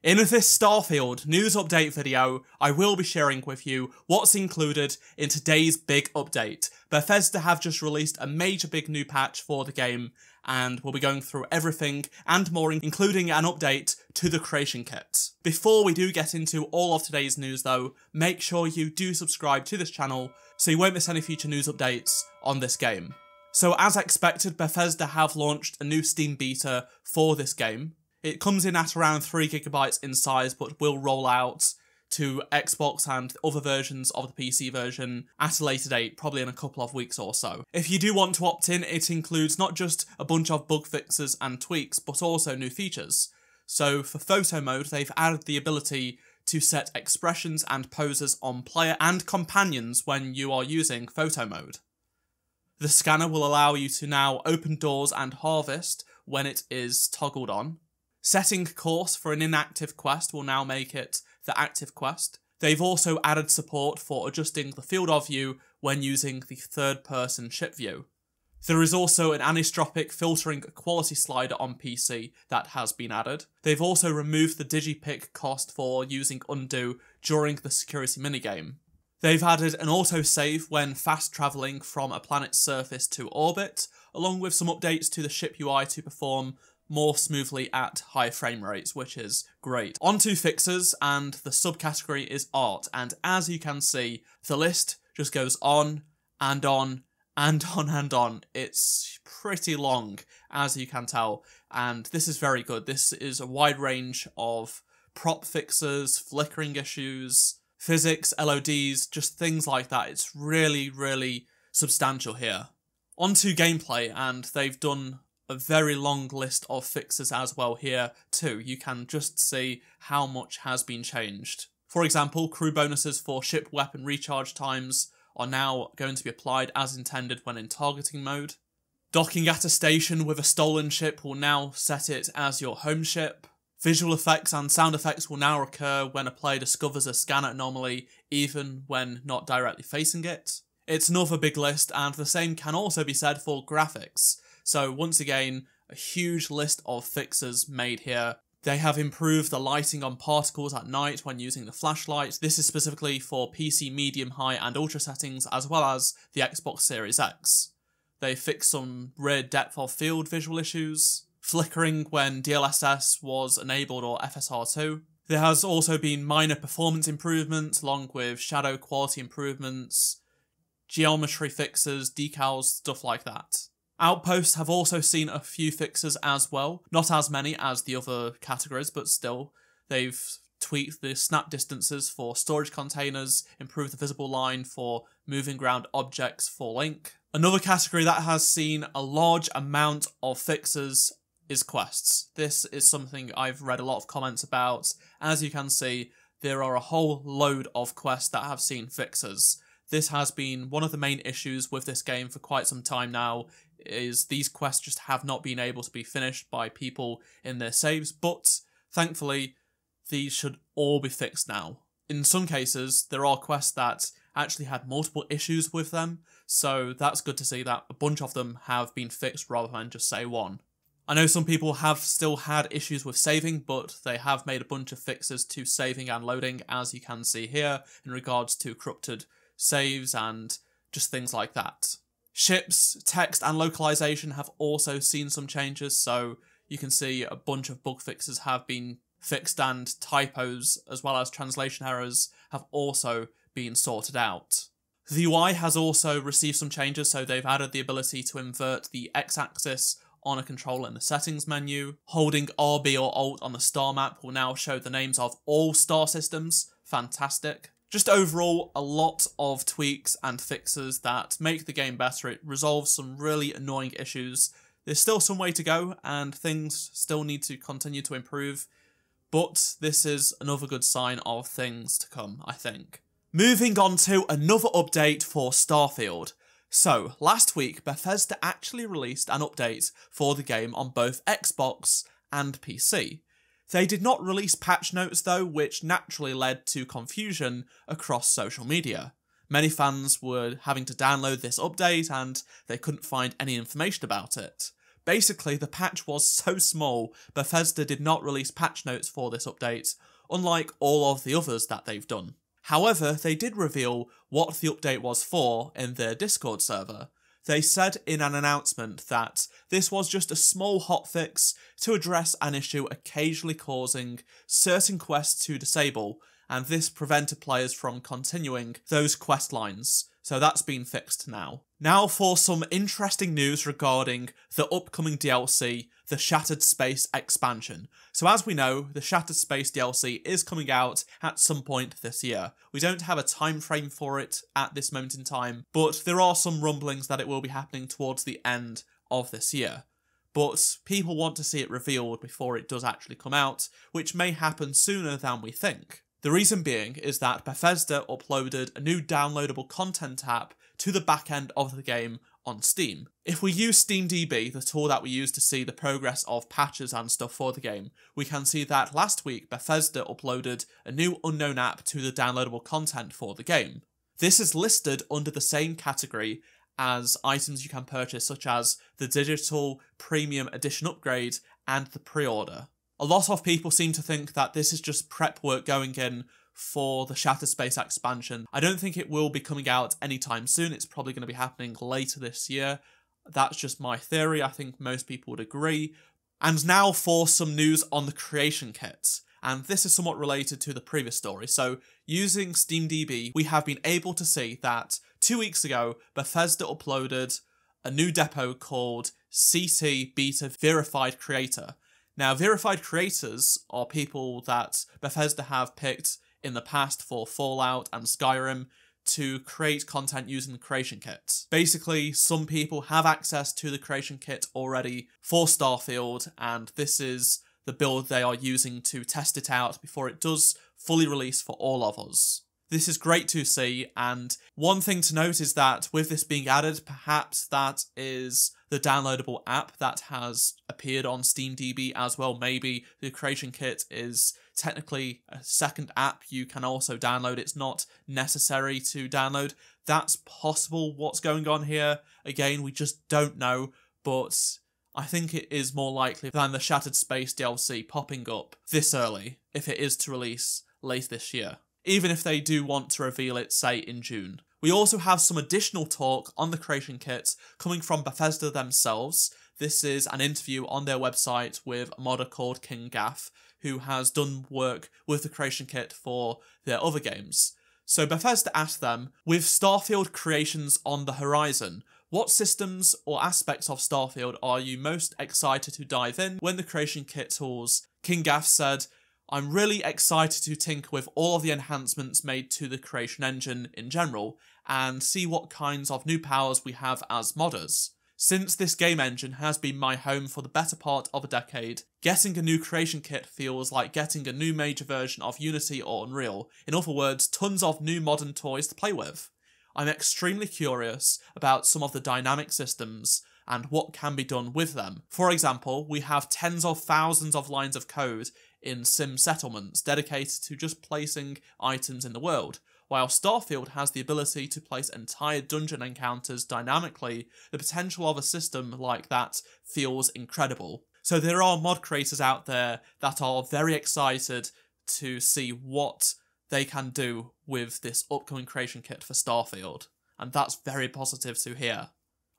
In this Starfield news update video, I will be sharing with you what's included in today's big update. Bethesda have just released a major big new patch for the game, and we'll be going through everything and more, including an update to the creation kit. Before we do get into all of today's news though, make sure you do subscribe to this channel so you won't miss any future news updates on this game. So as expected, Bethesda have launched a new Steam beta for this game. It comes in at around 3GB in size, but will roll out to Xbox and other versions of the PC version at a later date, probably in a couple of weeks or so. If you do want to opt in, it includes not just a bunch of bug fixes and tweaks, but also new features. So for photo mode, they've added the ability to set expressions and poses on player and companions when you are using photo mode. The scanner will allow you to now open doors and harvest when it is toggled on. Setting course for an inactive quest will now make it the active quest. They've also added support for adjusting the field of view when using the third-person ship view. There is also an anisotropic filtering quality slider on PC that has been added. They've also removed the digipick cost for using undo during the security minigame. They've added an autosave when fast travelling from a planet's surface to orbit, along with some updates to the ship UI to perform more smoothly at high frame rates, which is great. On to fixes, and the subcategory is art, and as you can see, the list just goes on and on and on and on. It's pretty long, as you can tell, and this is very good. This is a wide range of prop fixes, flickering issues, physics, LODs, just things like that. It's really, really substantial here. On to gameplay, and they've done a very long list of fixes as well here too. You can just see how much has been changed. For example, crew bonuses for ship weapon recharge times are now going to be applied as intended when in targeting mode. Docking at a station with a stolen ship will now set it as your home ship. Visual effects and sound effects will now occur when a player discovers a scanner anomaly, even when not directly facing it. It's another big list, and the same can also be said for graphics. So once again, a huge list of fixes made here. They have improved the lighting on particles at night when using the flashlight. This is specifically for PC medium, high and ultra settings, as well as the Xbox Series X. They fixed some rear depth of field visual issues, flickering when DLSS was enabled or FSR2. There has also been minor performance improvements along with shadow quality improvements, geometry fixes, decals, stuff like that. Outposts have also seen a few fixes as well, not as many as the other categories, but still. They've tweaked the snap distances for storage containers, improved the visible line for moving ground objects for Link. Another category that has seen a large amount of fixes is quests. This is something I've read a lot of comments about. As you can see, there are a whole load of quests that have seen fixes. This has been one of the main issues with this game for quite some time now, is these quests just have not been able to be finished by people in their saves, but thankfully these should all be fixed now. In some cases, there are quests that actually had multiple issues with them, so that's good to see that a bunch of them have been fixed rather than just say one. I know some people have still had issues with saving, but they have made a bunch of fixes to saving and loading, as you can see here, in regards to corrupted saves and just things like that. Ships, text and localization have also seen some changes, so you can see a bunch of bug fixes have been fixed, and typos as well as translation errors have also been sorted out. The UI has also received some changes, so they've added the ability to invert the X-axis on a controller in the settings menu. Holding RB or Alt on the star map will now show the names of all star systems. Fantastic. Just overall, a lot of tweaks and fixes that make the game better. It resolves some really annoying issues. There's still some way to go, and things still need to continue to improve, but this is another good sign of things to come, I think. Moving on to another update for Starfield. So, last week, Bethesda actually released an update for the game on both Xbox and PC. They did not release patch notes though, which naturally led to confusion across social media. Many fans were having to download this update and they couldn't find any information about it. Basically, the patch was so small, Bethesda did not release patch notes for this update, unlike all of the others that they've done. However, they did reveal what the update was for in their Discord server. They said in an announcement that this was just a small hotfix to address an issue occasionally causing certain quests to disable, and this prevented players from continuing those quest lines. So that's been fixed now. Now for some interesting news regarding the upcoming DLC, the Shattered Space expansion. So as we know, the Shattered Space DLC is coming out at some point this year. We don't have a time frame for it at this moment in time, but there are some rumblings that it will be happening towards the end of this year. But people want to see it revealed before it does actually come out, which may happen sooner than we think. The reason being is that Bethesda uploaded a new downloadable content app to the back end of the game on Steam. If we use SteamDB, the tool that we use to see the progress of patches and stuff for the game, we can see that last week Bethesda uploaded a new unknown app to the downloadable content for the game. This is listed under the same category as items you can purchase, such as the digital premium edition upgrade and the pre-order. A lot of people seem to think that this is just prep work going in for the Shattered Space expansion. I don't think it will be coming out anytime soon. It's probably going to be happening later this year. That's just my theory. I think most people would agree. And now for some news on the creation kit. And this is somewhat related to the previous story. So using SteamDB, we have been able to see that 2 weeks ago, Bethesda uploaded a new depot called CT Beta Verified Creator. Now, verified creators are people that Bethesda have picked in the past for Fallout and Skyrim to create content using the creation kit. Basically, some people have access to the creation kit already for Starfield, and this is the build they are using to test it out before it does fully release for all of us. This is great to see, and one thing to note is that with this being added, perhaps that is the downloadable app that has appeared on SteamDB as well. Maybe the creation kit is technically a second app you can also download. It's not necessary to download. That's possible what's going on here. Again, we just don't know, but I think it is more likely than the Shattered Space DLC popping up this early if it is to release late this year, even if they do want to reveal it, say, in June. We also have some additional talk on the creation kit coming from Bethesda themselves. This is an interview on their website with a modder called King Gaff, who has done work with the creation kit for their other games. So Bethesda asked them, with Starfield creations on the horizon, what systems or aspects of Starfield are you most excited to dive in when the creation kit tools? King Gaff said, I'm really excited to tinker with all of the enhancements made to the creation engine in general, and see what kinds of new powers we have as modders. Since this game engine has been my home for the better part of a decade, getting a new creation kit feels like getting a new major version of Unity or Unreal. In other words, tons of new modern toys to play with. I'm extremely curious about some of the dynamic systems and what can be done with them. For example, we have tens of thousands of lines of code in sim settlements dedicated to just placing items in the world. While Starfield has the ability to place entire dungeon encounters dynamically, the potential of a system like that feels incredible. So there are mod creators out there that are very excited to see what they can do with this upcoming creation kit for Starfield, and that's very positive to hear.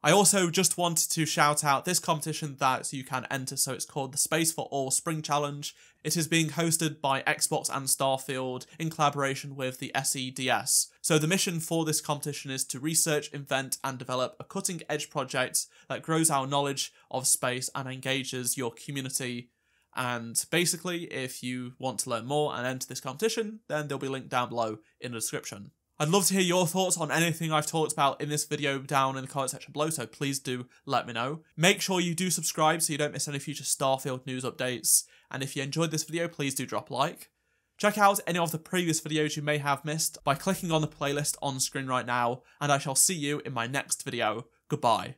I also just wanted to shout out this competition that you can enter, so it's called the Space for All Spring Challenge. It is being hosted by Xbox and Starfield in collaboration with the SEDS. So the mission for this competition is to research, invent and develop a cutting-edge project that grows our knowledge of space and engages your community. And basically, if you want to learn more and enter this competition, then there'll be a link down below in the description. I'd love to hear your thoughts on anything I've talked about in this video down in the comment section below, so please do let me know. Make sure you do subscribe so you don't miss any future Starfield news updates, and if you enjoyed this video, please do drop a like. Check out any of the previous videos you may have missed by clicking on the playlist on screen right now, and I shall see you in my next video. Goodbye.